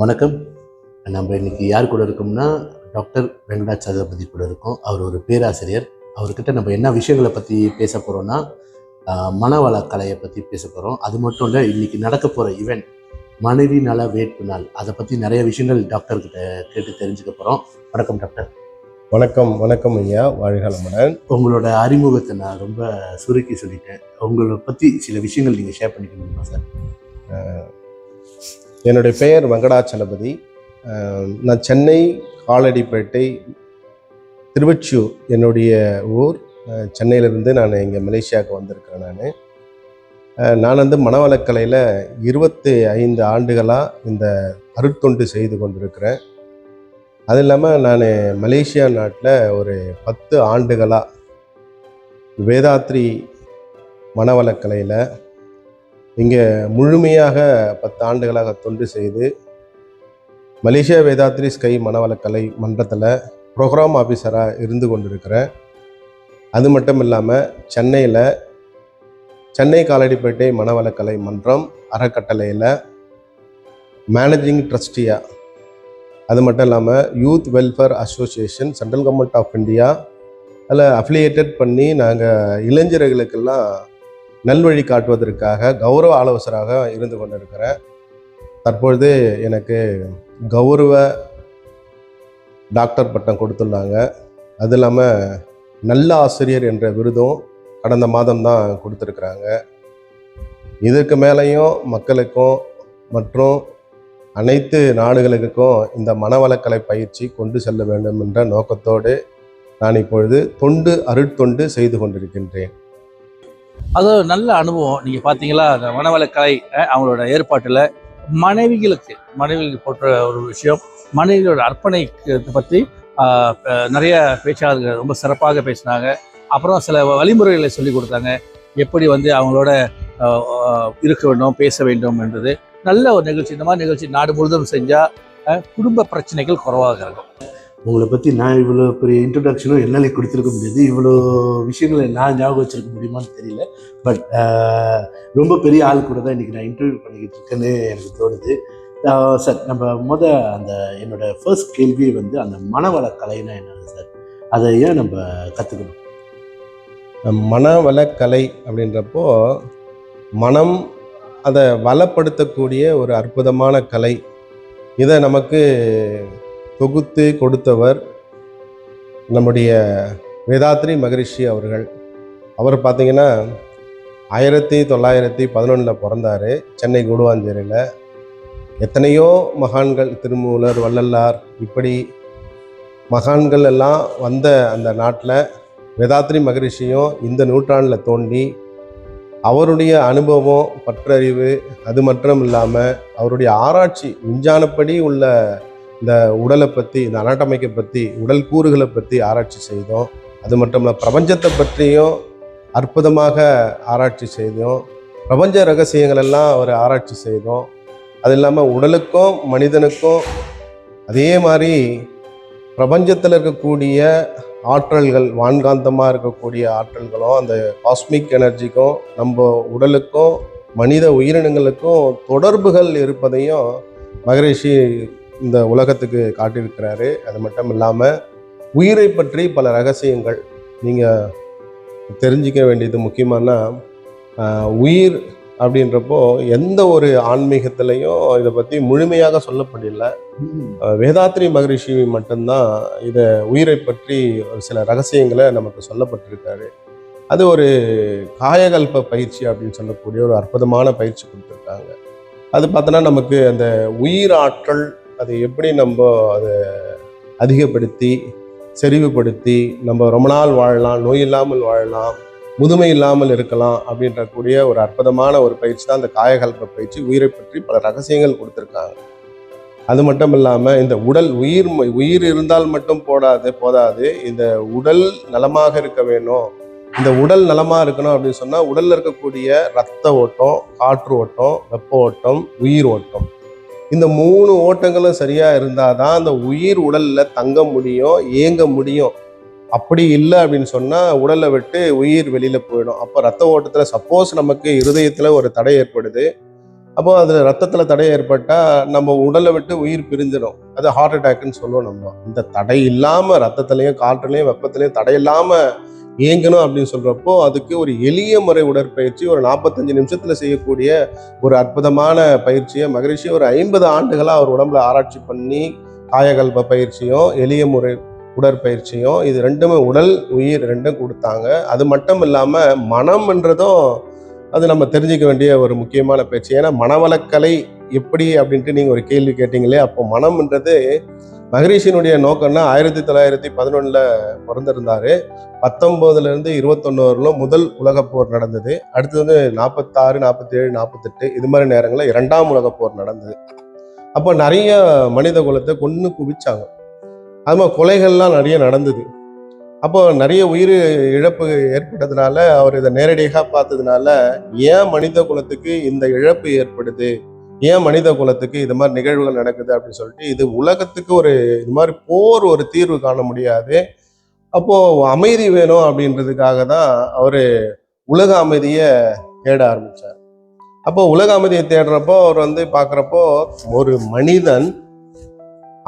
வணக்கம். நம்ம இன்னைக்கு யார் கூட இருக்கோம்னா, டாக்டர் வெங்கடாச்சலபதி கூட இருக்கோம். அவர் ஒரு பேராசிரியர். அவர்கிட்ட நம்ம என்ன விஷயங்களை பற்றி பேச போகிறோம்னா, மனவள கலையை பற்றி பேச போகிறோம். அது மட்டும் இல்லை, இன்னைக்கு நடக்க போகிற ஈவெண்ட் மனைவி நல வேட்பு நாள், அதை பற்றி நிறைய விஷயங்கள் டாக்டர்கிட்ட கேட்டு தெரிஞ்சுக்க போகிறோம். வணக்கம் டாக்டர். வணக்கம். வணக்கம் ஐயா, வாழ்க வளமுடன். உங்களோட அறிமுகத்தை நான் ரொம்ப சுருக்கி சொல்லிட்டேன். உங்களை பற்றி சில விஷயங்கள் நீங்கள் ஷேர் பண்ணிக்க முடியுமா சார்? என்னுடைய பெயர் வெங்கடாச்சலபதி. நான் சென்னை காலடிப்பேட்டை திருவொற்றியூர் என்னுடைய ஊர். சென்னையிலேருந்து நான் இங்கே மலேசியாவுக்கு வந்திருக்கிறேன். நான் வந்து மனவளக்கலையில் 25 ஆண்டுகளாக இந்த அருட்தொண்டு செய்து கொண்டிருக்கிறேன். அது இல்லாமல் நான் மலேசியா நாட்டில் ஒரு 10 ஆண்டுகளாக வேதாத்ரி மனவளக்கலையில் இங்கே முழுமையாக 10 ஆண்டுகளாக தொண்டு செய்து மலேசியா வேதாத்ரி ஸ்கை மனவளக்கலை மன்றத்தில் ப்ரோக்ராம் ஆஃபீஸராக இருந்து கொண்டிருக்கிறேன். அது மட்டும் இல்லாமல் சென்னை காலடிப்பேட்டை மனவளக்கலை மன்றம் அறக்கட்டளையில் மேனேஜிங் ட்ரஸ்டியாக, அது மட்டும் இல்லாமல் youth welfare association central government of India அதில் அஃபிலியேட்டட் பண்ணி நாங்கள் இளைஞர்களுக்கெல்லாம் நல்வழி காட்டுவதற்காக கௌரவ ஆலோசகராக இருந்து கொண்டிருக்கிறேன். தற்பொழுது எனக்கு கௌரவ டாக்டர் பட்டம் கொடுத்துள்ளாங்க. அது இல்லாமல் நல்ல ஆசிரியர் என்ற விருதும் கடந்த மாதம் தான் கொடுத்துருக்குறாங்க. இதற்கு மேலேயும் மக்களுக்கும் மற்றும் அனைத்து நாடுகளுக்கும் இந்த மனவளக்கலை பயிற்சி கொண்டு செல்ல வேண்டும் என்ற நோக்கத்தோடு நான் இப்பொழுது அருட்தொண்டு செய்து கொண்டிருக்கின்றேன். அது ஒரு நல்ல அனுபவம். நீங்கள் பார்த்தீங்களா, அந்த மனவளக்கலை அவங்களோட ஏற்பாட்டில் மனைவிகளுக்கு போன்ற ஒரு விஷயம், மனைவிகளோட அர்ப்பணிக்கத்தை பற்றி நிறைய பேச்சாளர்கள் ரொம்ப சிறப்பாக பேசினாங்க. அப்புறம் சில வழிமுறைகளை சொல்லி கொடுத்தாங்க, எப்படி வந்து அவங்களோட இருக்க வேண்டும், பேச வேண்டும் என்றது. நல்ல ஒரு நிகழ்ச்சி. இந்த மாதிரி நிகழ்ச்சி நாடு முழுவதும் செஞ்சால் குடும்ப பிரச்சனைகள் குறைவாக இருக்கும். உங்களை பற்றி நான் இவ்வளோ பெரிய இன்ட்ரடக்ஷனும் என்னாலே கொடுத்துருக்க முடியாது. இவ்வளோ விஷயங்களை நான் ஞாபகம் வச்சுருக்க முடியுமான்னு தெரியல. பட் ரொம்ப பெரிய ஆள் கூட தான் இன்றைக்கி நான் இன்டர்வியூ பண்ணிக்கிட்டு இருக்கேன்னு எனக்கு தோணுது. சார், நம்ம அந்த என்னோடய ஃபர்ஸ்ட் கேள்வியே வந்து அந்த மனவள கலைன்னா என்னது சார்? அதை ஏன் நம்ம கற்றுக்கணும்? மனவளக்கலை அப்படின்றப்போ மனம் அதை வளப்படுத்தக்கூடிய ஒரு அற்புதமான கலை. இதை நமக்கு தொகுத்து கொடுத்தவர் நம்முடைய வேதாத்ரி மகரிஷி அவர்கள். அவர் பார்த்திங்கன்னா 1911 பிறந்தார் சென்னை கூடுவாஞ்சேரியில். எத்தனையோ மகான்கள், திருமூலர், வள்ளலார், இப்படி மகான்கள் எல்லாம் வந்த அந்த நாட்டில் வேதாத்ரி மகரிஷியும் இந்த நூற்றாண்டில் தோண்டி அவருடைய அனுபவம், பற்றறிவு, அது மட்டும் இல்லாமல் அவருடைய ஆராய்ச்சி, விஞ்ஞானப்படி உள்ள இந்த உடலை பற்றி, இந்த அனாட்டமிக்கை பற்றி, உடல் கூறுகளை பற்றி ஆராய்ச்சி செய்தோம். அது மட்டும் இல்லை, பிரபஞ்சத்தை பற்றியும் அற்புதமாக ஆராய்ச்சி செய்தோம். பிரபஞ்ச ரகசியங்கள் எல்லாம் அவர் ஆராய்ச்சி செய்தோம். அது இல்லாமல் உடலுக்கும் மனிதனுக்கும் அதே மாதிரி பிரபஞ்சத்தில் இருக்கக்கூடிய ஆற்றல்கள், வான்காந்தமாக இருக்கக்கூடிய ஆற்றல்களும் அந்த காஸ்மிக் எனர்ஜிக்கும் நம்ம உடலுக்கும் மனித உயிரினங்களுக்கும் தொடர்புகள் இருப்பதையும் மகரிஷி இந்த உலகத்துக்கு காட்டியிருக்கிறாரு. அது மட்டும் இல்லாமல் உயிரை பற்றி பல ரகசியங்கள் நீங்கள் தெரிஞ்சிக்க வேண்டியது முக்கியமான உயிர் அப்படின்றப்போ எந்த ஒரு ஆன்மீகத்திலையும் இதை பற்றி முழுமையாக சொல்லப்படல. வேதாத்ரி மகரிஷி மட்டும்தான் இதை உயிரை பற்றி ஒரு சில ரகசியங்களை நமக்கு சொல்லப்பட்டிருக்காரு. அது ஒரு காயகல்ப பயிற்சி அப்படின்னு சொல்லக்கூடிய ஒரு அற்புதமான பயிற்சி கொடுத்துருக்காங்க. அது பார்த்தோன்னா நமக்கு அந்த உயிர் ஆற்றல் அதை எப்படி நம்ம அதை அதிகப்படுத்தி செறிவுபடுத்தி நம்ம ரொம்ப நாள் வாழலாம், நோய் இல்லாமல் வாழலாம், முதுமை இல்லாமல் இருக்கலாம் அப்படின்றக்கூடிய ஒரு அற்புதமான ஒரு பயிற்சி தான் அந்த காயகல்ப பயிற்சி. உயிரை பற்றி பல ரகசியங்கள் கொடுத்துருக்காங்க. அது மட்டும் இல்லாமல் இந்த உடல் உயிர் இருந்தால் மட்டும் போதாது, இந்த உடல் நலமாக இருக்க வேணும். இந்த உடல் நலமாக இருக்கணும் அப்படின்னு சொன்னால் உடலில் இருக்கக்கூடிய இரத்த ஓட்டம், காற்று ஓட்டம், வெப்ப ஓட்டம், உயிர் ஓட்டம், இந்த 3 ஓட்டங்களும் சரியாக இருந்தால் தான் அந்த உயிர் உடலில் தங்க முடியும், இயங்க முடியும். அப்படி இல்லை அப்படின்னு சொன்னால் உடலை விட்டு உயிர் வெளியில் போயிடும். அப்போ ரத்த ஓட்டத்தில் சப்போஸ் நமக்கு இருதயத்தில் ஒரு தடை ஏற்படுது, அப்போ அது ரத்தத்தில் தடை ஏற்பட்டால் நம்ம உடலை விட்டு உயிர் பிரிஞ்சிடும். அது ஹார்ட் அட்டாக்னு சொல்லுவோம். நம்ம இந்த தடை இல்லாமல் ரத்தத்துலேயும் காற்றுலையும் வெப்பத்துலேயும் தடை இல்லாமல் இயங்கணும் அப்படின்னு சொல்கிறப்போ அதுக்கு ஒரு எளிய முறை உடற்பயிற்சி, ஒரு 45 நிமிஷத்தில் செய்யக்கூடிய ஒரு அற்புதமான பயிற்சியை மகரிஷி ஒரு 50 ஆண்டுகளாக அவர் உடம்புல ஆராய்ச்சி பண்ணி காயகல்ப பயிற்சியும் எளிய முறை உடற்பயிற்சியும் இது ரெண்டுமே உடல் உயிர் ரெண்டும் கொடுத்தாங்க. அது மட்டும் இல்லாமல் மனம்ன்றதும் அது நம்ம தெரிஞ்சிக்க வேண்டிய ஒரு முக்கியமான பயிற்சி. ஏன்னா மனவளக்கலை எப்படி அப்படின்ட்டு நீங்கள் ஒரு கேள்வி கேட்டீங்களே, அப்போ மனம்ன்றது மகரிஷியினுடைய நோக்கம்னா 1911 பிறந்திருந்தாரு. 19லேருந்து 21 வரலும் முதல் உலகப்போர் நடந்தது. அடுத்தது வந்து 46, 47, 48 இது மாதிரி நேரங்களில் 2ஆம் உலகப்போர் நடந்தது. அப்போ நிறைய மனித குலத்தை கொன்று குவிச்சாங்க. அது மாதிரி கொலைகள்லாம் நிறைய நடந்தது. அப்போ நிறைய உயிர் இழப்பு ஏற்பட்டதுனால அவர் இதை நேரடியாக பார்த்ததுனால, ஏன் மனித குலத்துக்கு இந்த இழப்பு ஏற்படுது, ஏன் மனித குலத்துக்கு இது மாதிரி நிகழ்வுகள் நடக்குது அப்படின்னு சொல்லிட்டு, இது உலகத்துக்கு ஒரு இது மாதிரி போர் ஒரு தீர்வு காண முடியாது, அப்போ அமைதி வேணும் அப்படின்றதுக்காக தான் அவர் உலக அமைதியை தேட ஆரம்பிச்சார். அப்போ உலக அமைதியை தேடுறப்போ அவர் வந்து பார்க்குறப்போ ஒரு மனிதன்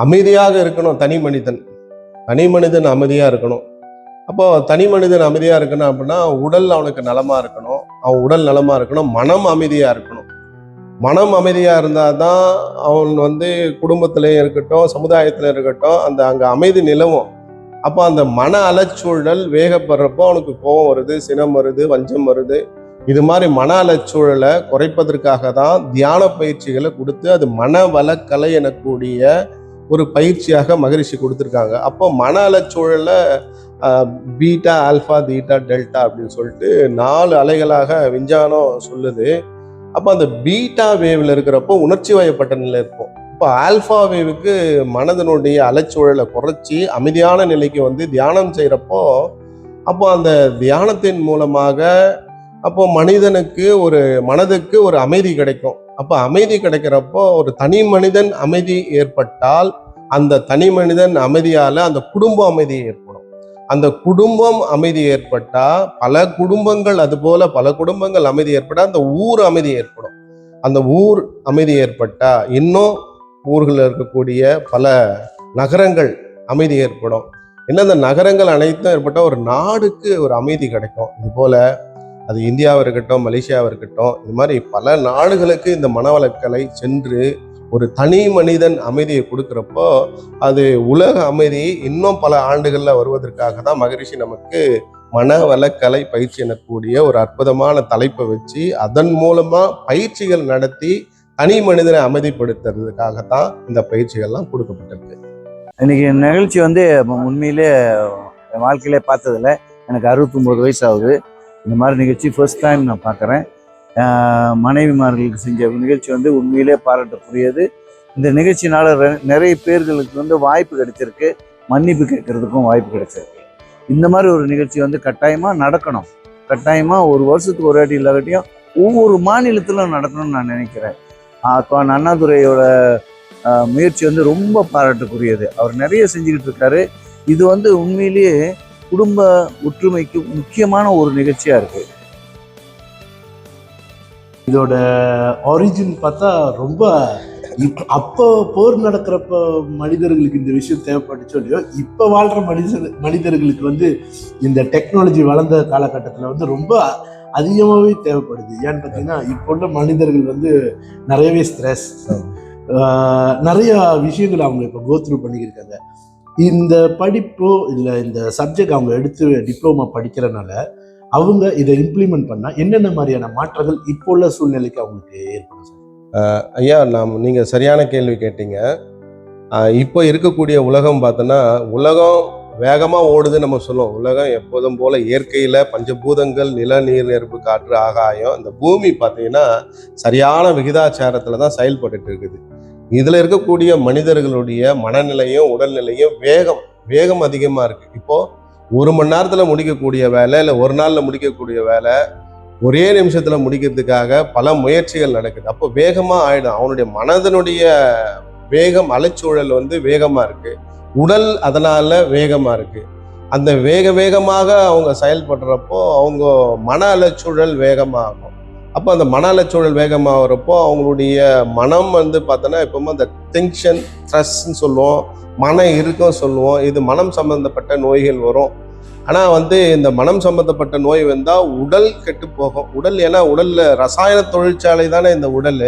அமைதியாக இருக்கணும். தனி மனிதன் அமைதியாக இருக்கணும். அப்போ தனி மனிதன் அமைதியாக இருக்கணும் அப்படின்னா உடல் அவனுக்கு நலமாக இருக்கணும். அவன் உடல் நலமாக இருக்கணும். மனம் அமைதியாக இருக்கணும். மனம் அமைதியாக இருந்தால் தான் அவன் வந்து குடும்பத்திலையும் இருக்கட்டும், சமுதாயத்தில் இருக்கட்டும், அந்த அங்கே அமைதி நிலவும். அப்போ அந்த மன அலச்சூழல் வேகப்படுறப்போ அவனுக்கு கோபம் வருது, சினம் வருது, வஞ்சம் வருது. இது மாதிரி மன அலச்சூழலை குறைப்பதற்காக தான் தியான பயிற்சிகளை கொடுத்து அது மனவளக்கலை எனக்கூடிய ஒரு பயிற்சியாக மகரிஷி கொடுத்துருக்காங்க. அப்போ மன அலச்சூழலை பீட்டா, ஆல்ஃபா, தீட்டா, டெல்டா அப்படின்னு சொல்லிட்டு 4 அலைகளாக விஞ்ஞானம் சொல்லுது. அப்போ அந்த பீட்டா வேவில் இருக்கிறப்போ உணர்ச்சி வயப்பட்ட நிலை இருக்கும். இப்போ ஆல்ஃபா வேவுக்கு மனதனுடைய அலைச்சூழலை குறைச்சி அமைதியான நிலைக்கு வந்து தியானம் செய்கிறப்போ அப்போ அந்த தியானத்தின் மூலமாக அப்போ மனிதனுக்கு ஒரு மனதுக்கு ஒரு அமைதி கிடைக்கும். அப்போ அமைதி கிடைக்கிறப்போ ஒரு தனி மனிதன் அமைதி ஏற்பட்டால் அந்த தனி மனிதன் அமைதியால அந்த குடும்பம் அமைதி ஏற்படும். அந்த குடும்பம் அமைதி ஏற்பட்டா பல குடும்பங்கள், அது போல பல குடும்பங்கள் அமைதி ஏற்பட்டா அந்த ஊர் அமைதி ஏற்படும். அந்த ஊர் அமைதி ஏற்பட்டா இன்னும் ஊர்களில் இருக்கக்கூடிய பல நகரங்கள் அமைதி ஏற்படும். இன்னும் அந்த நகரங்கள் அனைத்தும் ஏற்பட்ட ஒரு நாடுக்கு ஒரு அமைதி கிடைக்கும். இது போல அது இந்தியாவாக இருக்கட்டும், மலேசியாவாக இருக்கட்டும், இது மாதிரி பல நாடுகளுக்கு இந்த மனவளக்கலை சென்று ஒரு தனி மனிதன் அமைதியை கொடுக்குறப்போ அது உலக அமைதி இன்னும் பல ஆண்டுகளில் வருவதற்காக தான் மகரிஷி நமக்கு மனவளக்கலை பயிற்சி எனக்கூடிய ஒரு அற்புதமான தலைப்பை வச்சு அதன் மூலமாக பயிற்சிகள் நடத்தி தனி மனிதனை அமைதிப்படுத்துறதுக்காகத்தான் இந்த பயிற்சிகள்லாம் கொடுக்கப்பட்டிருக்கு. இன்னைக்கு நிகழ்ச்சி வந்து உண்மையிலே என் வாழ்க்கையிலே பார்த்ததில்ல. எனக்கு 69 வயசு ஆகுது. இந்த மாதிரி நிகழ்ச்சி ஃபர்ஸ்ட் டைம் நான் பார்க்குறேன். மனைவிமார்களுக்கு செஞ்ச நிகழ்ச்சி வந்து உண்மையிலே பாராட்டக்கூடியது. இந்த நிகழ்ச்சினால நிறைய பேர்களுக்கு வந்து வாய்ப்பு கிடைச்சிருக்கு, மன்னிப்பு கேட்கறதுக்கும் வாய்ப்பு கிடைச்சிருக்கு. இந்த மாதிரி ஒரு நிகழ்ச்சி வந்து கட்டாயமாக நடக்கணும். கட்டாயமாக ஒரு வருஷத்துக்கு ஒரு வாட்டி இல்லாட்டியும் ஒவ்வொரு மாநிலத்திலும் நடக்கணும்னு நான் நினைக்கிறேன். அண்ணாதுரையோட முயற்சி வந்து ரொம்ப பாராட்டுக்குரியது. அவர் நிறைய செஞ்சுக்கிட்டு இருக்காரு. இது வந்து உண்மையிலேயே குடும்ப ஒற்றுமைக்கு முக்கியமான ஒரு நிகழ்ச்சியாக இருக்குது. இதோட ஆரிஜின் பார்த்தா ரொம்ப அப்போ போர் நடக்கிறப்ப மனிதர்களுக்கு இந்த விஷயம் தேவைப்பட்டுச்சோ இல்லையோ, இப்போ வாழ்கிற மனிதர்களுக்கு வந்து இந்த டெக்னாலஜி வளர்ந்த காலகட்டத்தில் வந்து ரொம்ப அதிகமாகவே தேவைப்படுது. ஏன்னு பார்த்தீங்கன்னா இப்போ உள்ள மனிதர்கள் வந்து நிறையவே ஸ்ட்ரெஸ், நிறைய விஷயங்கள் அவங்க இப்போ கோத்ரூ பண்ணிக்கிருக்காங்க. இந்த படிப்போ இல்லை இந்த சப்ஜெக்ட் அவங்க எடுத்து டிப்ளமா படிக்கிறனால அவங்க இதை இம்ப்ளிமெண்ட் பண்ணால் என்னென்ன மாதிரியான மாற்றங்கள் இப்போ உள்ள சூழ்நிலைக்கு அவங்களுக்கு ஏற்படும் சார்? ஐயா, நீங்கள் சரியான கேள்வி கேட்டீங்க. இப்போ இருக்கக்கூடிய உலகம் பார்த்தோன்னா உலகம் வேகமாக ஓடுதுன்னு நம்ம சொல்லுவோம். உலகம் எப்போதும் போல் இயற்கையில் பஞ்சபூதங்கள் நில, நீர், நெருப்பு, காற்று, ஆகாயம், இந்த பூமி பார்த்தீங்கன்னா சரியான விகிதாச்சாரத்தில் தான் செயல்பட்டு இருக்குது. இதில் இருக்கக்கூடிய மனிதர்களுடைய மனநிலையும் உடல்நிலையும் வேகம் அதிகமாக இருக்குது. இப்போது 1 மணி நேரத்தில் முடிக்கக்கூடிய வேலை இல்லை 1 நாளில் முடிக்கக்கூடிய வேலை ஒரே நிமிஷத்தில் முடிக்கிறதுக்காக பல முயற்சிகள் நடக்குது. அப்போ வேகமாக ஆயிடும். அவனுடைய மனதனுடைய வேகம், அலைச்சூழல் வந்து வேகமாக இருக்குது. உடல் அதனால வேகமாக இருக்குது. அந்த வேகமாக அவங்க செயல்படுறப்போ அவங்க மன அலைச்சூழல் வேகமாகும். அப்போ அந்த மன அலைச்சூழல் வேகமாகிறப்போ அவங்களுடைய மனம் வந்து பார்த்தோன்னா எப்பவுமே அந்த டென்ஷன் ஸ்ட்ரெஸ்ன்னு சொல்லுவோம், மன இறுக்கம் சொல்லுவோம். இது மனம் சம்பந்தப்பட்ட நோய்கள் வரும். ஆனால் வந்து இந்த மனம் சம்பந்தப்பட்ட நோய் வந்தால் உடல் கெட்டு போகும். உடல் ஏன்னா உடலில் ரசாயன தொழிற்சாலை தானே இந்த உடல்.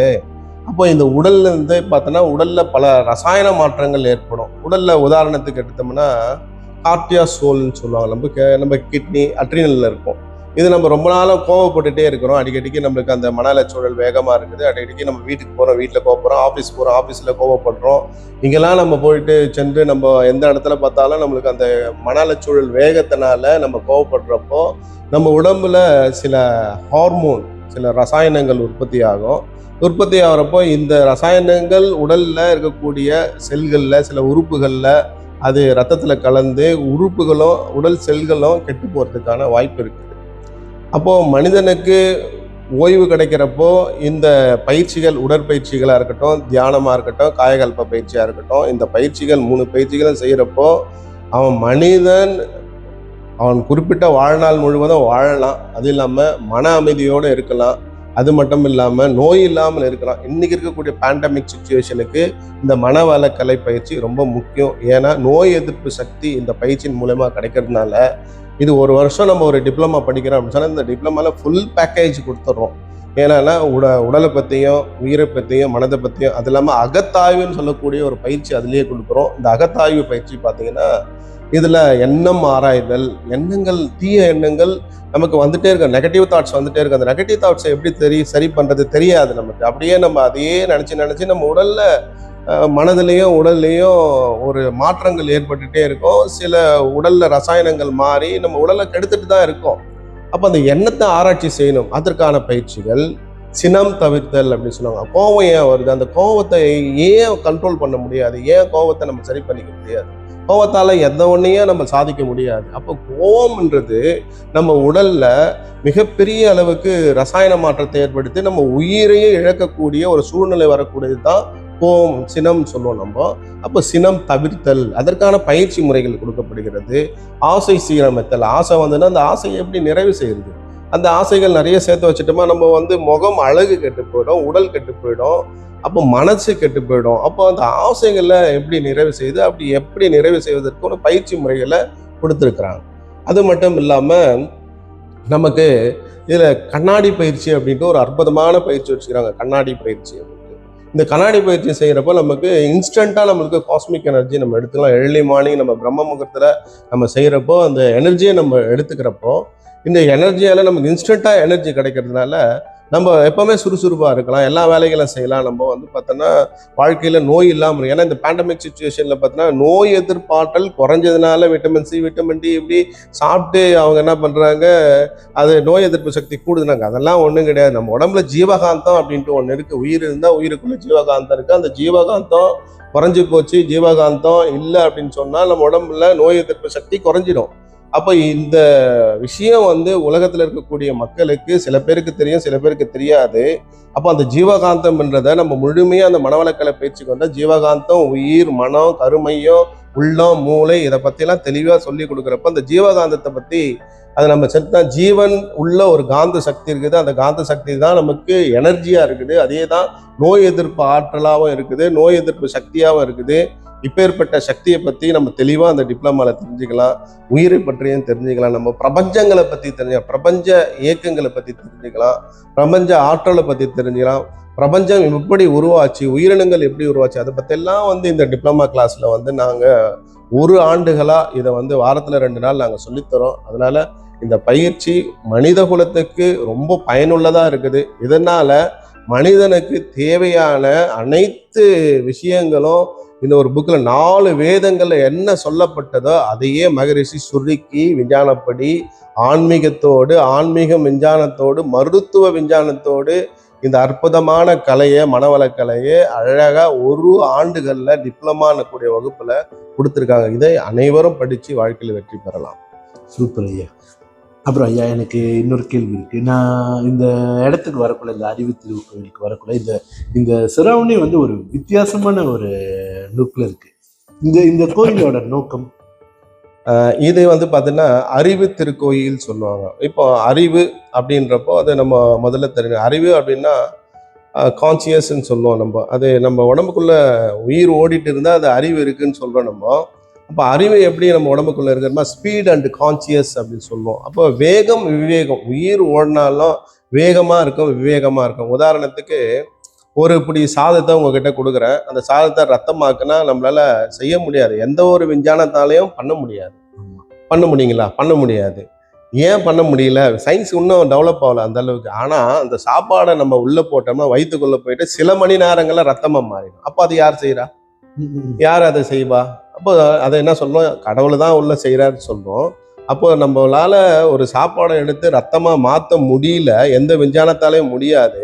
அப்போ இந்த உடல்ல இருந்து பார்த்தோன்னா உடலில் பல ரசாயன மாற்றங்கள் ஏற்படும். உடலில் உதாரணத்துக்கு எடுத்தோம்னா கார்டியாசோல்னு சொல்லுவாங்க. நம்ம கிட்னி அட்ரினலில் இருக்கும். இது நம்ம ரொம்ப நாளாக கோவப்பட்டுட்டே இருக்கிறோம். அடிக்கடிக்கு நம்மளுக்கு அந்த மன அலைச்சூழல் வேகமாக இருக்குது. அடிக்கடிக்கு நம்ம வீட்டுக்கு போகிறோம், வீட்டில் கோவப்படுறோம், ஆஃபீஸ் போகிறோம், ஆஃபீஸில் கோவப்படுறோம். இங்கெல்லாம் நம்ம போயிட்டு சென்று நம்ம எந்த இடத்துல பார்த்தாலும் நம்மளுக்கு அந்த மன அலைச்சூழல் வேகத்தினால நம்ம கோவப்படுறப்போ நம்ம உடம்புல சில ஹார்மோன், சில ரசாயனங்கள் உற்பத்தி ஆகும். உற்பத்தி ஆகிறப்போ இந்த ரசாயனங்கள் உடலில் இருக்கக்கூடிய செல்களில், சில உறுப்புகளில் அது ரத்தத்தில் கலந்து உறுப்புகளும் உடல் செல்களும் கெட்டு போகிறதுக்கான வாய்ப்பு இருக்குது. அப்போது மனிதனுக்கு ஓய்வு கிடைக்கிறப்போ இந்த பயிற்சிகள், உடற்பயிற்சிகளாக இருக்கட்டும், தியானமாக இருக்கட்டும், காயகல்ப பயிற்சியாக இருக்கட்டும், இந்த பயிற்சிகள் 3 பயிற்சிகளும் செய்கிறப்போ மனிதன் அவன் குறிப்பிட்ட வாழ்நாள் முழுவதும் வாழலாம். அது இல்லாமல் மன அமைதியோடு இருக்கலாம். அது மட்டும் இல்லாமல் நோய் இல்லாமல் இருக்கலாம். இன்றைக்கி இருக்கக்கூடிய பேண்டமிக் சுச்சுவேஷனுக்கு இந்த மனவளக்கலை பயிற்சி ரொம்ப முக்கியம். ஏன்னா நோய் எதிர்ப்பு சக்தி இந்த பயிற்சியின் மூலமாக கிடைக்கிறதுனால இது ஒரு வருஷம் நம்ம ஒரு டிப்ளமா படிக்கிறோம் அப்படின்னு சொன்னால் இந்த டிப்ளமாவில் ஃபுல் பேக்கேஜ் கொடுத்துட்றோம். ஏன்னா உடலை பற்றியும், உயிரை பற்றியும், மனதை பற்றியும், அது இல்லாமல் அகத்தாய்வுன்னு சொல்லக்கூடிய ஒரு பயிற்சி அதுலேயே கொடுக்குறோம். இந்த அகத்தாய்வு பயிற்சி பார்த்தீங்கன்னா இதில் எண்ணம் ஆராய்தல், எண்ணங்கள், தீய எண்ணங்கள் நமக்கு வந்துட்டே இருக்க, நெகட்டிவ் தாட்ஸ் வந்துட்டே இருக்கு. அந்த நெகட்டிவ் தாட்ஸை எப்படி சரி பண்ணுறது தெரியாது நமக்கு. அப்படியே நம்ம அதையே நினச்சி நம்ம உடலில், மனதிலையும் உடல்லையும் ஒரு மாற்றங்கள் ஏற்பட்டுகிட்டே இருக்கும். சில உடலில் ரசாயனங்கள் மாறி நம்ம உடலை கெடுத்துட்டு தான் இருக்கோம். அப்போ அந்த எண்ணத்தை ஆராய்ச்சி செய்யணும். அதற்கான பயிற்சிகள் சினம் தவிர்த்தல் அப்படின்னு சொல்லுவாங்க. கோபம் ஏன் வருது, அந்த கோபத்தை ஏன் கண்ட்ரோல் பண்ண முடியாது, ஏன் கோபத்தை நம்ம சரி பண்ணிக்க முடியாது, கோபத்தால் எந்த ஒன்றையும் நம்ம சாதிக்க முடியாது. அப்போ கோபம்ன்றது நம்ம உடலில் மிகப்பெரிய அளவுக்கு ரசாயன மாற்றத்தை ஏற்படுத்தி நம்ம உயிரையே இழக்கக்கூடிய ஒரு சூழ்நிலை வரக்கூடியது தான் கோபம், சினம் சொல்லுவோம் நம்ம. அப்போ சினம் தவிர்த்தல், அதற்கான பயிற்சி முறைகள் கொடுக்கப்படுகிறது. ஆசை சீரமைத்தல், ஆசை வந்துன்னா அந்த ஆசையை எப்படி நிறைவு செய்யுது, அந்த ஆசைகள் நிறைய சேர்த்து வச்சுட்டோமா நம்ம முகம் அழகு கெட்டு போயிடும், உடல் கெட்டு போயிடும், அப்போ மனசு கெட்டு போயிடும். அப்போ அந்த ஆசைகளை எப்படி நிறைவு செய்து, அப்படி எப்படி நிறைவு செய்வதற்கு ஒரு பயிற்சி முறைகளை கொடுத்துருக்குறாங்க. அது மட்டும் இல்லாமல் நமக்கு இதில் கண்ணாடி பயிற்சி அப்படின்ட்டு ஒரு அற்புதமான பயிற்சி வச்சுக்கிறாங்க. கண்ணாடி பயிற்சி அப்படின்ட்டு இந்த கண்ணாடி பயிற்சி செய்கிறப்போ நமக்கு இன்ஸ்டண்ட்டாக நம்மளுக்கு காஸ்மிக் எனர்ஜி நம்ம எடுத்துக்கலாம். ஏர்லி மார்னிங் நம்ம பிரம்ம முகூர்த்தத்தில் நம்ம செய்கிறப்போ அந்த எனர்ஜியை நம்ம எடுத்துக்கிறப்போ இந்த எனர்ஜியால் நமக்கு இன்ஸ்டண்ட்டாக எனர்ஜி கிடைக்கிறதுனால நம்ம எப்போவுமே சுறுசுறுப்பாக இருக்கலாம், எல்லா வேலைகளும் செய்யலாம். நம்ம பார்த்தோன்னா வாழ்க்கையில் நோய் இல்லாமல், ஏன்னா இந்த பேண்டமிக் சுச்சுவேஷனில் பார்த்தோன்னா நோய் எதிர்ப்பாற்றல் குறைஞ்சதுனால விட்டமின் சி, விட்டமின் டி இப்படி சாப்பிட்டு அவங்க என்ன பண்ணுறாங்க, அது நோய் எதிர்ப்பு சக்தி கூடுதுனாங்க. அதெல்லாம் ஒன்றும் கிடையாது. நம்ம உடம்புல ஜீவகாந்தம் அப்படின்ட்டு ஒன்று இருக்குது. உயிர் இருந்தால் உயிருக்குள்ளே ஜீவகாந்தம் இருக்குது. அந்த ஜீவகாந்தம் குறைஞ்சி போச்சு, ஜீவகாந்தம் இல்லை அப்படின்னு சொன்னால் நம்ம உடம்புல நோய் எதிர்ப்பு சக்தி குறைஞ்சிடும். அப்போ இந்த விஷயம் உலகத்தில் இருக்கக்கூடிய மக்களுக்கு சில பேருக்கு தெரியும், சில பேருக்கு தெரியாது. அப்போ அந்த ஜீவகாந்தம்ன்றதை நம்ம முழுமையாக அந்த மனவளக்கலை பயிற்சிக்கு வந்தால் ஜீவகாந்தம், உயிர், மனம், கருமையம், உள்ளம், மூளை இதை பற்றிலாம் தெளிவாக சொல்லி கொடுக்குறப்ப அந்த ஜீவகாந்தத்தை பற்றி அதை நம்ம செலுத்தினா ஜீவன் உள்ள ஒரு காந்த சக்தி இருக்குது. அந்த காந்த சக்தி தான் நமக்கு எனர்ஜியாக இருக்குது. அதே தான் நோய் எதிர்ப்பு ஆற்றலாகவும் இருக்குது, நோய் எதிர்ப்பு சக்தியாகவும் இருக்குது. இப்பேற்பட்ட சக்தியை பற்றி நம்ம தெளிவாக அந்த டிப்ளமாவில் தெரிஞ்சுக்கலாம். உயிரை பற்றியும் தெரிஞ்சுக்கலாம். நம்ம பிரபஞ்சங்களை பற்றி தெரிஞ்சுக்கலாம், பிரபஞ்ச இயக்கங்களை பற்றி தெரிஞ்சுக்கலாம், பிரபஞ்ச ஆற்றலை பற்றி தெரிஞ்சுக்கலாம், பிரபஞ்சம் எப்படி உருவாச்சு, உயிரினங்கள் எப்படி உருவாச்சு, அதை பற்றியெல்லாம் இந்த டிப்ளமா கிளாஸில் நாங்கள் 1 ஆண்டுகளாக இதை வாரத்தில் 2 நாள் நாங்கள் சொல்லித்தரோம். அதனால் இந்த பயிற்சி மனித குலத்துக்கு ரொம்ப பயனுள்ளதாக இருக்குது. இதனால் மனிதனுக்கு தேவையான அனைத்து விஷயங்களும் இந்த ஒரு புக்கில் 4 வேதங்களில் என்ன சொல்லப்பட்டதோ அதையே மகரிஷி சுருக்கி விஞ்ஞானப்படி ஆன்மீகத்தோடு, ஆன்மீக விஞ்ஞானத்தோடு, மருத்துவ விஞ்ஞானத்தோடு இந்த அற்புதமான கலையை, மனவளக்கலையை அழகாக 1 ஆண்டுகளில் டிப்ளமான கூடிய வகுப்பில் கொடுத்துருக்காங்க. இதை அனைவரும் படித்து வாழ்க்கையில் வெற்றி பெறலாம். சூப்பர் ஐயா. அப்புறம் ஐயா, எனக்கு இன்னொரு கேள்வி இருக்குது. நான் இந்த இடத்துக்கு வரக்குள்ள, இந்த அறிவு திருக்கோயிலுக்கு வரக்குள்ள, இந்த சரௌண்டிங் ஒரு வித்தியாசமான ஒரு லுக்கில் இருக்குது. இந்த கோயிலோட நோக்கம் இது வந்து பார்த்தீங்கன்னா அறிவு திருக்கோயில் சொல்லுவாங்க. இப்போ அறிவு அப்படின்றப்போ அது நம்ம முதல்ல தெரியும். அறிவு அப்படின்னா கான்சியஸ்ன்னு சொல்லுவோம் நம்ம. அது நம்ம உடம்புக்குள்ள உயிர் ஓடிட்டு இருந்தால் அது அறிவு இருக்குன்னு சொல்கிறோம் நம்ம. அப்போ அறிவு எப்படி நம்ம உடம்புக்குள்ள இருக்கிறோமா, ஸ்பீட் அண்ட் கான்சியஸ் அப்படின்னு சொல்லுவோம். அப்போ வேகம் விவேகம், உயிர் ஓடினாலும் வேகமாக இருக்கும் விவேகமாக இருக்கும். உதாரணத்துக்கு ஒரு பிடி சாதத்தை உங்ககிட்ட கொடுக்குறேன், அந்த சாதத்தை ரத்தமாக்குனா நம்மளால செய்ய முடியாது. எந்த ஒரு விஞ்ஞானத்தாலையும் பண்ண முடியாது. பண்ண முடியுங்களா? பண்ண முடியாது. ஏன் பண்ண முடியல? சயின்ஸ் இன்னும் டெவலப் ஆகல அந்த அளவுக்கு. ஆனால் அந்த சாப்பாடை நம்ம உள்ளே போட்டோம்னா வயிற்றுக்குள்ளே போயிட்டு சில மணி நேரங்களில் ரத்தமாக மாறிடும். அப்போ அது யார் செய்கிறா? யார் அதை செய்வா? அப்போ அதை என்ன சொல்றோம்? கடவுள் தான் உள்ள செய்கிறாருன்னு சொல்றோம். அப்போ நம்மளால ஒரு சாப்பாடை எடுத்து ரத்தமாக மாற்ற முடியல, எந்த விஞ்ஞானத்தாலையும் முடியாது.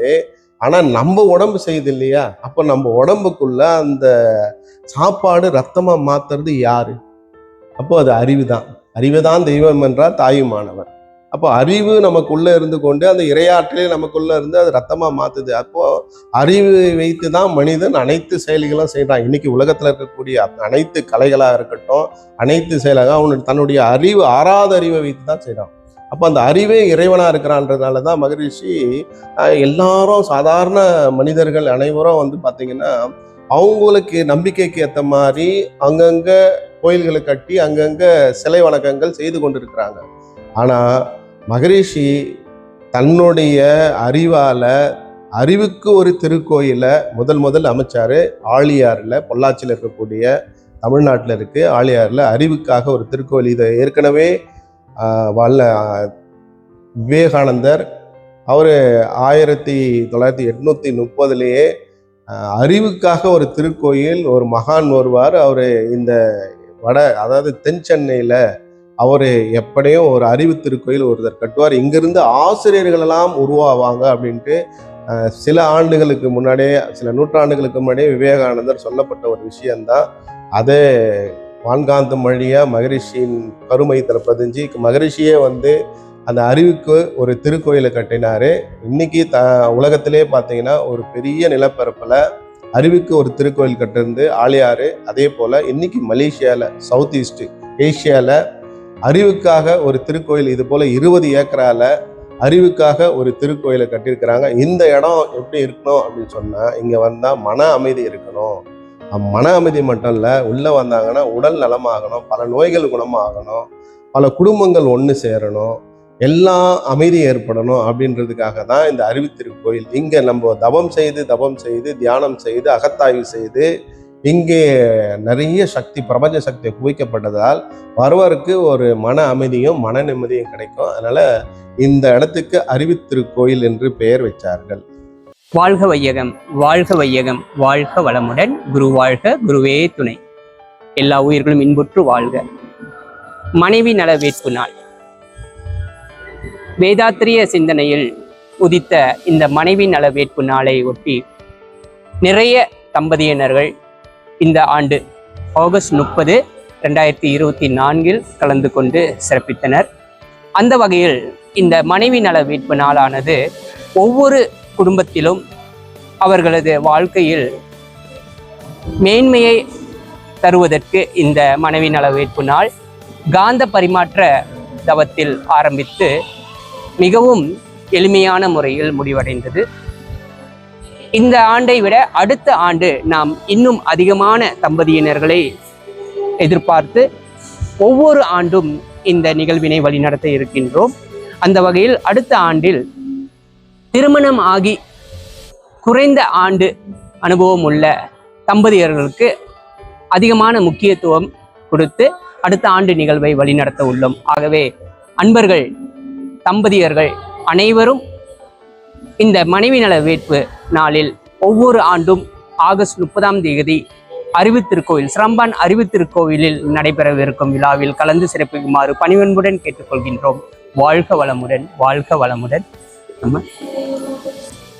ஆனால் நம்ம உடம்பு செய்யுது இல்லையா? அப்போ நம்ம உடம்புக்குள்ள அந்த சாப்பாடு ரத்தமாக மாற்றுறது யாரு? அப்போ அது அறிவு தான். அறிவு தான் தெய்வம் என்றால் தாயுமானவர். அப்போ அறிவு நமக்குள்ள இருந்து கொண்டு அந்த இறையாற்றலே நமக்குள்ள இருந்து அது ரத்தமா மாத்துது. அப்போ அறிவு வைத்து தான் மனிதன் அனைத்து செயல்களும் செய்யறான். இன்னைக்கு உலகத்துல இருக்கக்கூடிய அனைத்து கலைகளா இருக்கட்டும், அனைத்து செயலாக அவனுடைய தன்னுடைய அறிவு, ஆறாத அறிவை வைத்து தான் செய்யறான். அப்போ அந்த அறிவே இறைவனா இருக்கிறான்றதுனால தான் மகரிஷி எல்லாரும் சாதாரண மனிதர்கள் அனைவரும் வந்து பார்த்தீங்கன்னா அவங்களுக்கு நம்பிக்கைக்கு ஏற்ற மாதிரி அங்கங்க கோயில்களை கட்டி அங்கங்க சிலை வணக்கங்கள் செய்து கொண்டிருக்கிறாங்க. ஆனா மகரிஷி தன்னுடைய அறிவால அறிவுக்கு ஒரு திருக்கோயிலை முதல் அமைச்சாரு. ஆழியாறுல, பொள்ளாச்சியில் இருக்கக்கூடிய தமிழ்நாட்டில் இருக்கு ஆழியாறுல அறிவுக்காக ஒரு திருக்கோயில். இதை ஏற்கனவே விவேகானந்தர் அவர் 1930 அறிவுக்காக ஒரு திருக்கோயில், ஒரு மகான் வருவார். அவர் இந்த அதாவது தென் சென்னையில் அவர் எப்படியும் ஒரு அறிவு திருக்கோயில் ஒருத்தர் கட்டுவார். இங்கிருந்து ஆசிரியர்கள் எல்லாம் உருவாவாங்க அப்படின்ட்டு சில ஆண்டுகளுக்கு முன்னாடியே, சில நூற்றாண்டுகளுக்கு முன்னாடியே விவேகானந்தர் சொல்லப்பட்ட ஒரு விஷயம்தான். அதை வான்காந்தம் வழியாக மகரிஷியின் கருமையத்தில் பதிஞ்சு மகரிஷியே வந்து அந்த அறிவுக்கு ஒரு திருக்கோயிலை கட்டினாரு. இன்னைக்கு உலகத்திலே பார்த்தீங்கன்னா ஒரு பெரிய நிலப்பரப்பில் அறிவுக்கு ஒரு திருக்கோயில் கட்டிருந்து ஆழியாறு. அதே போல் இன்னைக்கு மலேசியாவில், சவுத் ஈஸ்ட் ஏஷியாவில் அறிவுக்காக ஒரு திருக்கோயில் இது போல் 20 ஏக்கரால அறிவுக்காக ஒரு திருக்கோயிலை கட்டியிருக்கிறாங்க. இந்த இடம் எப்படி இருக்கணும் அப்படின்னு சொன்னால், இங்கே வந்தால் மன அமைதி இருக்கணும். மன அமைதி மட்டும் இல்லை, உள்ளே வந்தாங்கன்னா உடல் நலமாகணும், பல நோய்கள் குணமாகணும், பல குடும்பங்கள் ஒன்று சேரணும், எல்லாம் அமைதி ஏற்படணும் அப்படின்றதுக்காக தான் இந்த அறிவு திருக்கோயில். இங்கே நம்ம தவம் செய்து தியானம் செய்து அகத்தாய்வு செய்து இங்கே நிறைய சக்தி, பிரபஞ்ச சக்தி குவிக்கப்பட்டதால் வருவருக்கு ஒரு மன அமைதியும் மன நிம்மதியும் கிடைக்கும். அதனால இந்த இடத்துக்கு அறிவு திருக்கோயில் என்று பெயர் வச்சார்கள். வாழ்க வையகம், வாழ்க வையகம், வாழ்க வளமுடன். குரு வாழ்க, குருவே துணை. எல்லா உயிர்களும் இன்புற்று வாழ்க. மனைவி நல வேட்பு நாள். வேதாத்திரிய சிந்தனையில் உதித்த இந்த மனைவி நல வேட்பு நாளை ஒட்டி நிறைய தம்பதியினர்கள் இந்த ஆண்டு ஆகஸ்ட் 30, 2024 கலந்து கொண்டு சிறப்பித்தனர். அந்த வகையில் இந்த மனைவி நல வேட்பு நாளானது ஒவ்வொரு குடும்பத்திலும் அவர்களது வாழ்க்கையில் மேன்மையை தருவதற்கு இந்த மனைவி நல வேட்பு நாள் காந்த பரிமாற்ற தவத்தில் ஆரம்பித்து மிகவும் எளிமையான முறையில் முடிவடைந்தது. இந்த ஆண்டை விட அடுத்த ஆண்டு நாம் இன்னும் அதிகமான தம்பதியினர்களை எதிர்பார்த்து ஒவ்வொரு ஆண்டும் இந்த நிகழ்வினை வழிநடத்த இருக்கின்றோம். அந்த வகையில் அடுத்த ஆண்டில் திருமணம் ஆகி குறைந்த ஆண்டு அனுபவம் உள்ள தம்பதியர்களுக்கு அதிகமான முக்கியத்துவம் கொடுத்து அடுத்த ஆண்டு நிகழ்வை வழிநடத்த உள்ளோம். ஆகவே அன்பர்கள், தம்பதியர்கள் அனைவரும் இந்த மனைவி நல வேட்பு நாளில் ஒவ்வொரு ஆண்டும் ஆகஸ்ட் 30 அறிவு திருக்கோயில், சிரம்பான் அறிவு திருக்கோவிலில் நடைபெறவிருக்கும் விழாவில் கலந்து சிறப்பிக்குமாறு பணிவன்புடன் கேட்டுக்கொள்கின்றோம். வாழ்க வளமுடன், வாழ்க வளமுடன்.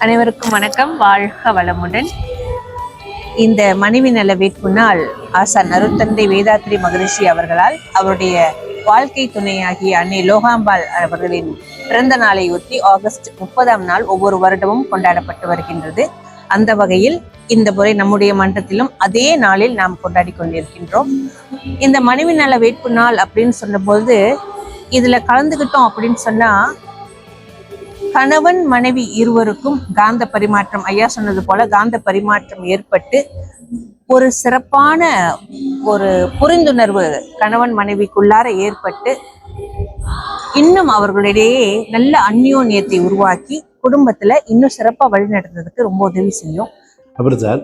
அனைவருக்கும் வணக்கம், வாழ்க வளமுடன். இந்த மனைவி நல வேட்பு நாள் ஆசான் அருட்தந்தை வேதாத்ரி மகரிஷி அவர்களால் அவருடைய வாழ்க்கை துணையாகிய அன்னை லோகாம்பாள் அவர்களின் பிறந்த நாளை ஒட்டி ஆகஸ்ட் 30 ஒவ்வொரு வருடமும் கொண்டாடப்பட்டு வருகின்றது. அந்த வகையில் இந்த முறை நம்முடைய மன்றத்திலும் அதே நாளில் நாம் கொண்டாடி கொண்டிருக்கின்றோம். இந்த மனைவி நல வேட்பு நாள் அப்படின்னு சொன்னபோது இதுல கலந்துக்கிட்டோம் அப்படின்னு சொன்னா கணவன் மனைவி இருவருக்கும் காந்த பரிமாற்றம், ஐயா சொன்னது போல காந்த பரிமாற்றம் ஏற்பட்டு ஒரு சிறப்பான ஒரு புரிந்துணர்வு கணவன் மனைவிக்குள்ளார ஏற்பட்டு இன்னும் அவர்களிடையே நல்ல அந்யோன்யத்தை உருவாக்கி குடும்பத்துல இன்னும் சிறப்பா வழி நடத்துறதுக்கு ரொம்ப உதவி செய்யும். அப்புறம் சார்,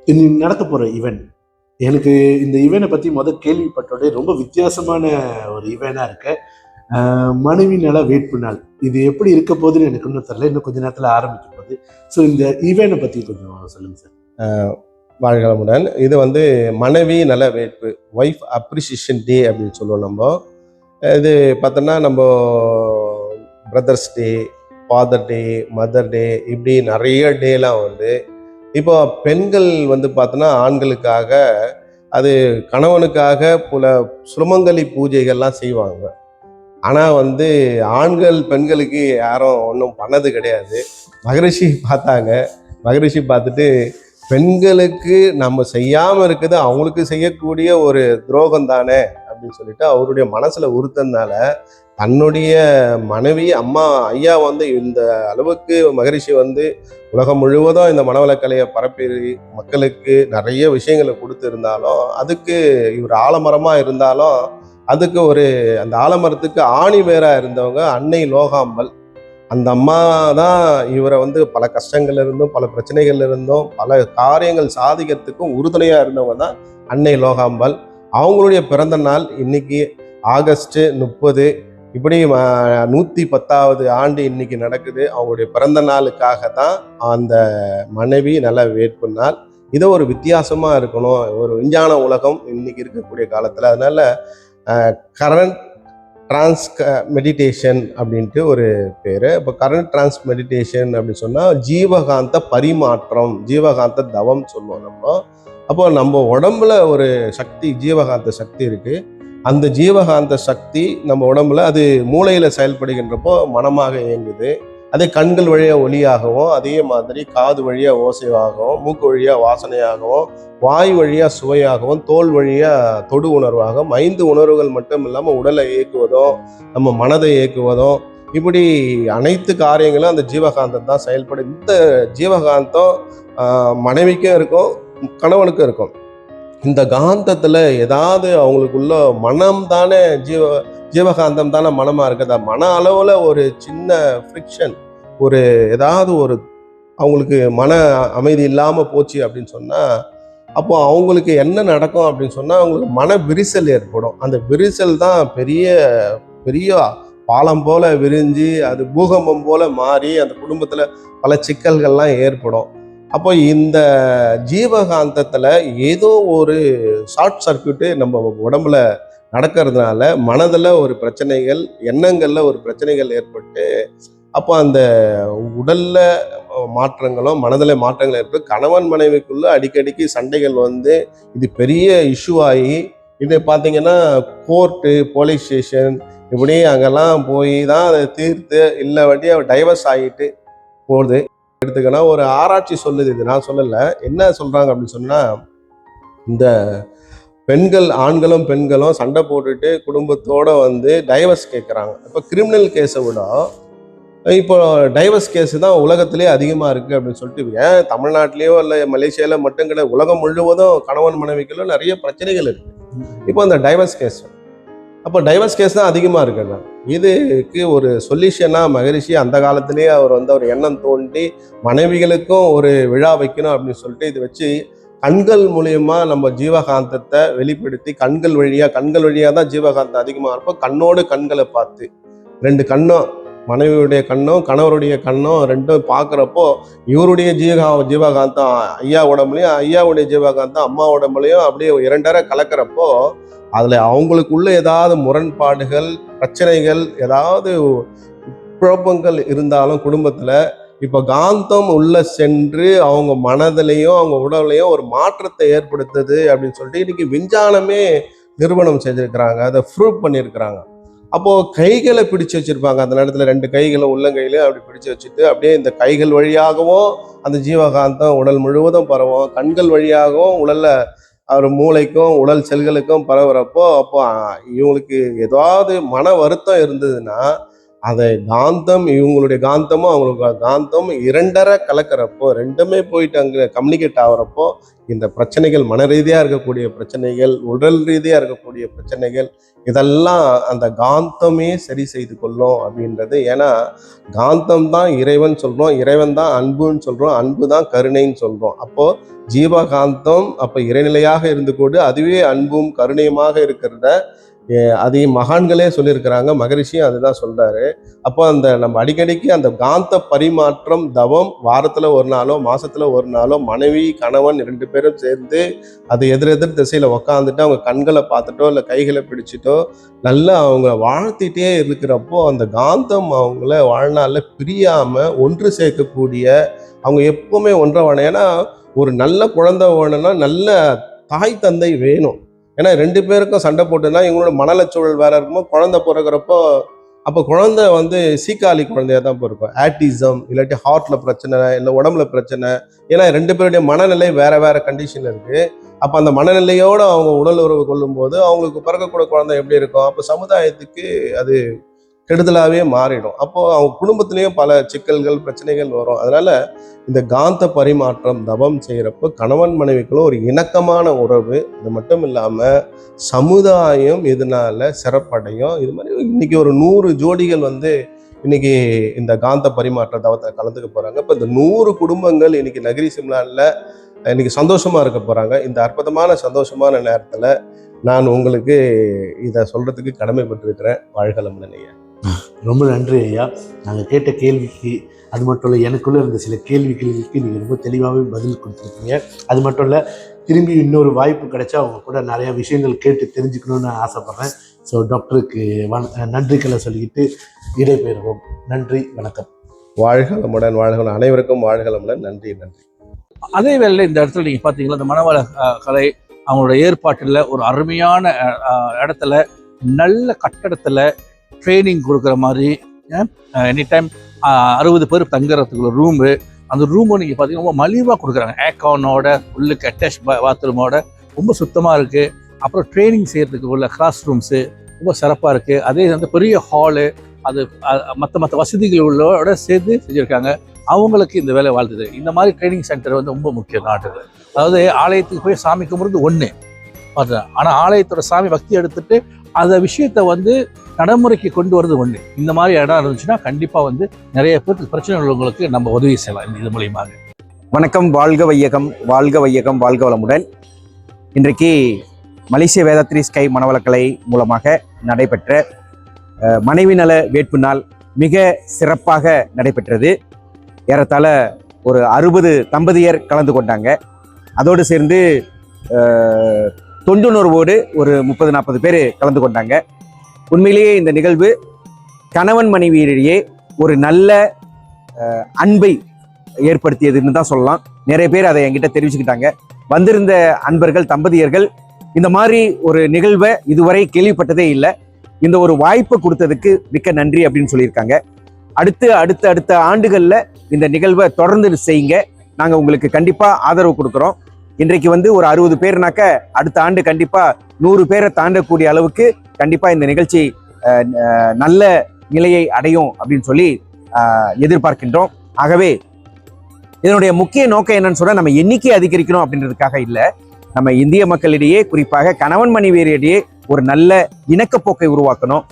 இன்னைக்கு நடக்க போற ஈவெண்ட், எனக்கு இந்த ஈவெண்ட்டை பத்தி கேள்விப்பட்டோடே ரொம்ப வித்தியாசமான ஒரு ஈவெண்டா இருக்கு. மனைவி நல வேட்பு நாள், இது எப்படி இருக்க போகுதுன்னு எனக்கு இன்னும் தெரியல, இன்னும் கொஞ்ச நேரத்துல ஆரம்பிக்க போகுது. ஸோ இந்த ஈவெண்ட்டை பத்தி கொஞ்சம் சொல்லுங்க சார். வாழ்களமுடன். இது வந்து மனைவி நல வேட்பு, ஒய்ஃப் அப்ரிசியேஷன் டே அப்படின்னு சொல்லுவோம் நம்ம. இது பார்த்தோன்னா நம்ம பிரதர்ஸ் டே, ஃபாதர் டே, மதர் டே, இப்படி நிறைய டேலாம் வந்து இப்போ பெண்கள் வந்து பார்த்தோன்னா ஆண்களுக்காக, அது கணவனுக்காக பல சுமங்கலி பூஜைகள்லாம் செய்வாங்க. ஆனால் வந்து ஆண்கள் பெண்களுக்கு யாரும் ஒன்றும் பண்ணது கிடையாது. மகரிஷி பார்த்தாங்க, மகரிஷி பார்த்துட்டு பெண்களுக்கு நம்ம செய்யாமல் இருக்குது அவங்களுக்கு செய்யக்கூடிய ஒரு துரோகம் தானே அப்படின்னு சொல்லிட்டு அவருடைய மனசில் உறுத்தனால தன்னுடைய மனைவி அம்மா ஐயா வந்து இந்த அளவுக்கு மகரிஷி வந்து உலகம் முழுவதும் இந்த மனவளக்கலையை பரப்பி மக்களுக்கு நிறைய விஷயங்களை கொடுத்துருந்தாலும், அதுக்கு இவர் ஆலமரமாக இருந்தாலும் அதுக்கு அந்த ஆலமரத்துக்கு ஆணி வேராக இருந்தவங்க அன்னை லோகாம்பல். அந்த அம்மா தான் இவரை வந்து பல கஷ்டங்கள்ல இருந்தும் பல பிரச்சனைகள்ல இருந்தும் பல காரியங்கள் சாதிக்கிறதுக்கும் உறுதுணையாக இருந்தவங்க தான் அன்னை லோகாம்பல். அவங்களுடைய பிறந்த நாள் இன்னைக்கு ஆகஸ்ட் 30. இப்படி 110வது ஆண்டு இன்னைக்கு நடக்குது. அவங்களுடைய பிறந்த நாளுக்காக தான் அந்த மனைவி நல வேட்பு நாள். இதை ஒரு வித்தியாசமா இருக்கணும் ஒரு விஞ்ஞான உலகம் இன்னைக்கு இருக்கக்கூடிய காலத்துல. அதனால கரண்ட் டிரான்ஸ் மெடிடேஷன் அப்படின்ட்டு ஒரு பேர். இப்போ கரண்ட் டிரான்ஸ் மெடிடேஷன் அப்படின்னு சொன்னால் ஜீவகாந்த பரிமாற்றம், ஜீவகாந்த தவம் சொல்லுவோம் நம்ம. அப்போ நம்ம உடம்புல ஒரு சக்தி, ஜீவகாந்த சக்தி இருக்கு. அந்த ஜீவகாந்த சக்தி நம்ம உடம்புல அது மூளையில் செயல்படுகின்றப்போ மனமாக இயங்குது. அதே கண்கள் வழியாக ஒளியாகவும், அதே மாதிரி காது வழியாக ஓசையாகவும், மூக்கு வழியாக வாசனையாகவும், வாய் வழியாக சுவையாகவும், தோல் வழியாக தொடு உணர்வாகவும், 5 உணர்வுகள் மட்டும் இல்லாமல் உடலை இயக்குவதும் நம்ம மனதை இயக்குவதும், இப்படி அனைத்து காரியங்களும் அந்த ஜீவகாந்தம் தான் செயல்படும். இந்த ஜீவகாந்தம் மனைவிக்கும் இருக்கும், கணவனுக்கும் இருக்கும். இந்த காந்தத்தில் ஏதாவது அவங்களுக்குள்ள மனம் தானே ஜீவகாந்தம் தானே மனமாக இருக்குது. மன அளவில் ஒரு சின்ன ஃப்ரிக்ஷன், ஏதாவது அவங்களுக்கு மன அமைதி இல்லாமல் போச்சு அப்படின்னு சொன்னால் அப்போ அவங்களுக்கு என்ன நடக்கும் அப்படின்னு சொன்னால் அவங்களுக்கு மன விரிசல் ஏற்படும். அந்த விரிசல் தான் பெரிய பெரிய பாலம் போல விரிஞ்சு அது பூகம்பம் போல மாறி அந்த குடும்பத்தில் பல சிக்கல்கள்லாம் ஏற்படும். அப்போ இந்த ஜீவகாந்தத்தில் ஏதோ ஒரு ஷார்ட் சர்க்கியூட்டு நம்ம உடம்புல நடக்கிறதுனால மனதில் ஒரு பிரச்சனைகள், எண்ணங்களில் ஒரு பிரச்சனைகள் ஏற்பட்டு அப்போ அந்த உடல்ல மாற்றங்களும் மனதில் மாற்றங்கள் ஏற்பட்டு கணவன் மனைவிக்குள்ள அடிக்கடிக்கு சண்டைகள் வந்து இது பெரிய இஷ்யூ ஆகி இது பார்த்தீங்கன்னா கோர்ட்டு, போலீஸ் ஸ்டேஷன் இப்படி அங்கெல்லாம் போய் தான் அதை தீர்த்து இல்லை வண்டி டைவர்ஸ் ஆகிட்டு போகுது. எடுத்துக்கன்னா ஒரு ஆராய்ச்சி சொல்லுது, இது நான் சொல்லலை. என்ன சொல்கிறாங்க அப்படின்னு சொன்னால், இந்த பெண்கள் ஆண்களும் பெண்களும் சண்டை போட்டுட்டு குடும்பத்தோடு வந்து டைவர்ஸ் கேட்குறாங்க. இப்போ கிரிமினல் கேஸை விட இப்போ டைவர்ஸ் கேஸ் தான் உலகத்திலே அதிகமாக இருக்குது அப்படின்னு சொல்லிட்டு, ஏன் தமிழ்நாட்டிலேயோ இல்லை மலேசியாவில் மட்டும் கிடையாது, உலகம் முழுவதும் கணவன் மனைவிக்குள்ள நிறைய பிரச்சனைகள் இருக்குது. இப்போ அந்த டைவர்ஸ் கேஸ், அப்போ டைவர்ஸ் கேஸ் தான் அதிகமாக இருக்குங்க. இதுக்கு ஒரு சொல்யூஷனாக மகரிஷி அந்த காலத்திலேயே அவர் வந்து ஒரு எண்ணம் தோண்டி மனைவிகளுக்கும் ஒரு விழா வைக்கணும் அப்படின்னு சொல்லிட்டு இது வச்சு கண்கள் மூலியமா நம்ம ஜீவகாந்தத்தை வெளிப்படுத்தி கண்கள் வழியாக தான் ஜீவகாந்தம் அதிகமாக இருக்கும். கண்ணோடு கண்களை பார்த்து 2 கண்ணும், மனைவியுடைய கண்ணும் கணவருடைய கண்ணும் ரெண்டும் பார்க்குறப்போ இவருடைய ஜீவகாந்தம் ஐயா உடம்புலையும், ஐயாவுடைய ஜீவகாந்தம் அம்மா உடம்புலையும் அப்படியே 2 கலக்கிறப்போ அதில் அவங்களுக்குள்ள ஏதாவது முரண்பாடுகள், பிரச்சனைகள், ஏதாவது குழப்பங்கள் இருந்தாலும் குடும்பத்தில் இப்போ காந்தம் உள்ள சென்று அவங்க மனதிலையும் அவங்க உடலையும் ஒரு மாற்றத்தை ஏற்படுத்துது அப்படின்னு சொல்லிட்டு இன்னைக்கு விஞ்ஞானமே நிறுவனம் செஞ்சிருக்கிறாங்க, அதை ப்ரூவ் பண்ணியிருக்கிறாங்க. அப்போது கைகளை பிடிச்சு வச்சுருப்பாங்க. அந்த நேரத்தில் 2 கைகளும் உள்ளங்கையிலையும் அப்படி பிடிச்சு வச்சுட்டு அப்படியே இந்த கைகள் வழியாகவும் அந்த ஜீவகாந்தம் உடல் முழுவதும் பரவும். கண்கள் வழியாகவும் உடல்ல அவர் மூளைக்கும் உடல் செல்களுக்கும் பரவுறப்போ அப்போ இவங்களுக்கு ஏதாவது மன வருத்தம் இருந்ததுன்னா அதை காந்தம், இவங்களுடைய காந்தமும் அவங்களுக்கு காந்தம் இரண்டரை கலக்கிறப்போ, ரெண்டுமே போயிட்டு அங்கே கம்யூனிகேட் ஆகிறப்போ இந்த பிரச்சனைகள், மன ரீதியாக இருக்கக்கூடிய பிரச்சனைகள், உடல் ரீதியாக இருக்கக்கூடிய பிரச்சனைகள், இதெல்லாம் அந்த காந்தமே சரி செய்து கொள்ளும் அப்படின்றது. ஏன்னா காந்தம் தான் இறைவன் சொல்கிறோம், இறைவன் தான் அன்புன்னு சொல்கிறோம், அன்பு தான் கருணைன்னு சொல்கிறோம். அப்போது ஜீவகாந்தம் அப்போ இறைநிலையாக இருந்து கொண்டு அதுவே அன்பும் கருணையுமாக இருக்கிறத அதையும் மகான்களே சொல்லியிருக்கிறாங்க. மகரிஷியும் அதுதான் சொல்றாரு. அப்போ அந்த நம்ம அடிக்கடிக்கு அந்த காந்த பரிமாற்றம் தவம் வாரத்துல ஒரு நாளோ மாசத்துல ஒரு நாளோ மனைவி கணவன் 2 பேரும் சேர்ந்து அது எதிரெதிர் திசையில உக்காந்துட்டு அவங்க கண்களை பார்த்துட்டோ இல்லை கைகளை பிடிச்சிட்டோ நல்லா அவங்க வாழ்த்திட்டே இருக்கிறப்போ அந்த காந்தம் அவங்கள வாழ்நாள்ல பிரியாம ஒன்று சேர்க்கக்கூடிய, அவங்க எப்பவுமே ஒன்றை. ஏன்னா ஒரு நல்ல குழந்தை வேணும்னா நல்ல தாய் தந்தை வேணும். ஏன்னா 2 பேருக்கும் சண்டை போட்டுன்னா இவங்களோட மனநலச்சூழல் வேற இருக்கும்போது குழந்தை பிறகுறப்போ அப்போ குழந்தை சீக்காளி குழந்தையா தான் பிறக்கும். ஆட்டிசம் இல்லாட்டி ஹார்ட்ல பிரச்சனை இல்லை உடம்புல பிரச்சனை. ஏன்னா 2 பேருடைய மனநிலை வேற வேற கண்டிஷன்ல இருக்கு. அப்போ அந்த மனநிலையோட அவங்க உடல் உறவு கொள்ளும் போது அவங்களுக்கு பிறக்கக்கூடிய குழந்தை எப்படி இருக்கும்? அப்போ சமுதாயத்துக்கு அது கெடுதலாகவே மாறிடும். அப்போது அவங்க குடும்பத்திலையும் பல சிக்கல்கள் பிரச்சனைகள் வரும். அதனால இந்த காந்த பரிமாற்றம் தவம் செய்கிறப்போ கணவன் மனைவிக்குள்ள ஒரு இணக்கமான உறவு, அது மட்டும் இல்லாமல் சமுதாயம் இதனால சிறப்படையும். இது மாதிரி இன்னைக்கு ஒரு 100 ஜோடிகள் இன்னைக்கு இந்த காந்த பரிமாற்ற தவத்தை கலந்துக்க போகிறாங்க. இப்போ இந்த 100 குடும்பங்கள் இன்னைக்கு நகரி சிம்லானில் இன்னைக்கு சந்தோஷமாக இருக்க போகிறாங்க. இந்த அற்புதமான சந்தோஷமான நேரத்தில் நான் உங்களுக்கு இதை சொல்கிறதுக்கு கடமைப்பட்டிருக்கிறேன். வாழ்க வளமுடன் ஐயா. ரொம்ப நன்றி ஐயா. நாங்கள் கேட்ட கேள்விக்கு, அது மட்டும் இல்லை எனக்குள்ளே இருந்த சில கேள்விகளுக்கு நீங்கள் ரொம்ப தெளிவாகவே பதில் கொடுத்துருக்கீங்க. அது மட்டும் இல்லை, திரும்பி இன்னொரு வாய்ப்பு கிடைச்சா அவங்க கூட நிறையா விஷயங்கள் கேட்டு தெரிஞ்சுக்கணுன்னு ஆசைப்பட்றேன். ஸோ டாக்டருக்கு நன்றிகளை சொல்லிக்கிட்டு இடைபெறுவோம். நன்றி, வணக்கம். வாழ்க வளமுடன். வாழ்க வளமுடன். அனைவருக்கும் வாழ்க வளமுடன். நன்றி. அதே வேளையில் இந்த இடத்துல நீங்கள் பார்த்தீங்களா, இந்த மனவள கலை அவங்களோட ஏற்பாட்டில் ஒரு அருமையான இடத்துல, நல்ல கட்டடத்தில் ட்ரைனிங் கொடுக்குற மாதிரி, எனி டைம் 60 பேர் தங்குறதுக்குள்ள ரூமு, அந்த ரூமும் நீங்கள் பார்த்தீங்கன்னா ரொம்ப மலிவாக கொடுக்குறாங்க. ஏக்கானோட உள்ளுக்கு அட்டாச் பாத்ரூமோட ரொம்ப சுத்தமாக இருக்குது. அப்புறம் ட்ரைனிங் செய்கிறதுக்கு உள்ள கிளாஸ் ரூம்ஸு ரொம்ப சிறப்பாக இருக்குது. அதே பெரிய ஹாலு, அது மற்ற வசதிகள் உள்ளோட சேர்த்து செஞ்சுருக்காங்க. அவங்களுக்கு இந்த வேலை வாழ்த்துது. இந்த மாதிரி ட்ரைனிங் சென்டர் ரொம்ப முக்கியம் நாட்டுக்கு. அதாவது ஆலயத்துக்கு போய் சாமி கும்பிட்றது ஒன்று பார்த்தா, ஆனால் ஆலயத்தோட சாமி பக்தி எடுத்துட்டு அந்த விஷயத்தை நடைமுறைக்கு கொண்டு வரது ஒன்று. இந்த மாதிரி இடம் இருந்துச்சுன்னா கண்டிப்பாக நிறைய பேருக்கு பிரச்சனை உள்ளவங்களுக்கு நம்ம உதவி செய்யலாம் இது மூலியமாக. வணக்கம். வாழ்க வையகம், வாழ்க வையகம், வாழ்க வளமுடன். இன்றைக்கு மலேசிய வேதாத்ரி ஸ்கை மனவளக்கலை மூலமாக நடைபெற்ற மனைவி நல வேட்பு நாள் மிக சிறப்பாக நடைபெற்றது. ஏறத்தாழ ஒரு 60 தம்பதியர் கலந்து கொண்டாங்க. அதோடு சேர்ந்து தொண்டுணர்வோடு ஒரு 30-40 பேர் கலந்து கொண்டாங்க. உண்மையிலேயே இந்த நிகழ்வு கணவன் மனைவியிடையே ஒரு நல்ல அன்பை ஏற்படுத்தியதுன்னு தான் சொல்லலாம். நிறைய பேர் அதை என்கிட்ட தெரிவிச்சுக்கிட்டாங்க. வந்திருந்த அன்பர்கள், தம்பதியர்கள் இந்த மாதிரி ஒரு நிகழ்வை இதுவரை கேள்விப்பட்டதே இல்லை. இந்த ஒரு வாய்ப்பு கொடுத்ததுக்கு மிக்க நன்றி அப்படின்னு சொல்லியிருக்காங்க. அடுத்த ஆண்டுகளில் இந்த நிகழ்வை தொடர்ந்து செய்யுங்க. நாங்கள் உங்களுக்கு கண்டிப்பாக ஆதரவு கொடுக்குறோம். இன்றைக்கு ஒரு 60 பேர்னாக்க அடுத்த ஆண்டு கண்டிப்பாக 100 பேரை தாண்டக்கூடிய அளவுக்கு கண்டிப்பாக இந்த நிகழ்ச்சி நல்ல நிலையை அடையும் அப்படின்னு சொல்லி எதிர்பார்க்கின்றோம். ஆகவே இதனுடைய முக்கிய நோக்கம் என்னன்னு சொன்னால், நம்ம எண்ணிக்கை அதிகரிக்கணும் அப்படின்றதுக்காக இல்லை. நம்ம இந்திய மக்களிடையே, குறிப்பாக கணவன் மனைவியரிடையே ஒரு நல்ல இணக்கப்போக்கை உருவாக்கணும்.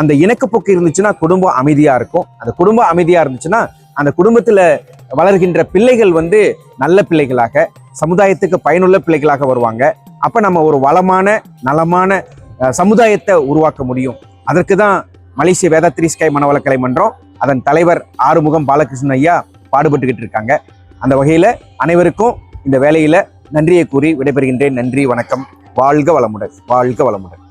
அந்த இணக்கப்போக்கு இருந்துச்சுன்னா குடும்பம் அமைதியாக இருக்கும். அந்த குடும்பம் அமைதியாக இருந்துச்சுன்னா அந்த குடும்பத்தில் வளர்கின்ற பிள்ளைகள் நல்ல பிள்ளைகளாக, சமுதாயத்துக்கு பயனுள்ள பிள்ளைகளாக வருவாங்க. அப்போ நம்ம ஒரு வளமான நலமான சமுதாயத்தை உருவாக்க முடியும். அதற்கு தான் மலேசிய வேதாத்ரி ஸ்கை மனவளக்கலை மன்றம், அதன் தலைவர் ஆறுமுகம் பாலகிருஷ்ணன் ஐயா பாடுபட்டுக்கிட்டு இருக்காங்க. அந்த வகையில் அனைவருக்கும் இந்த வேலையில் நன்றியை கூறி விடைபெறுகின்றேன். நன்றி, வணக்கம். வாழ்க வளமுடன். வாழ்க வளமுடன்.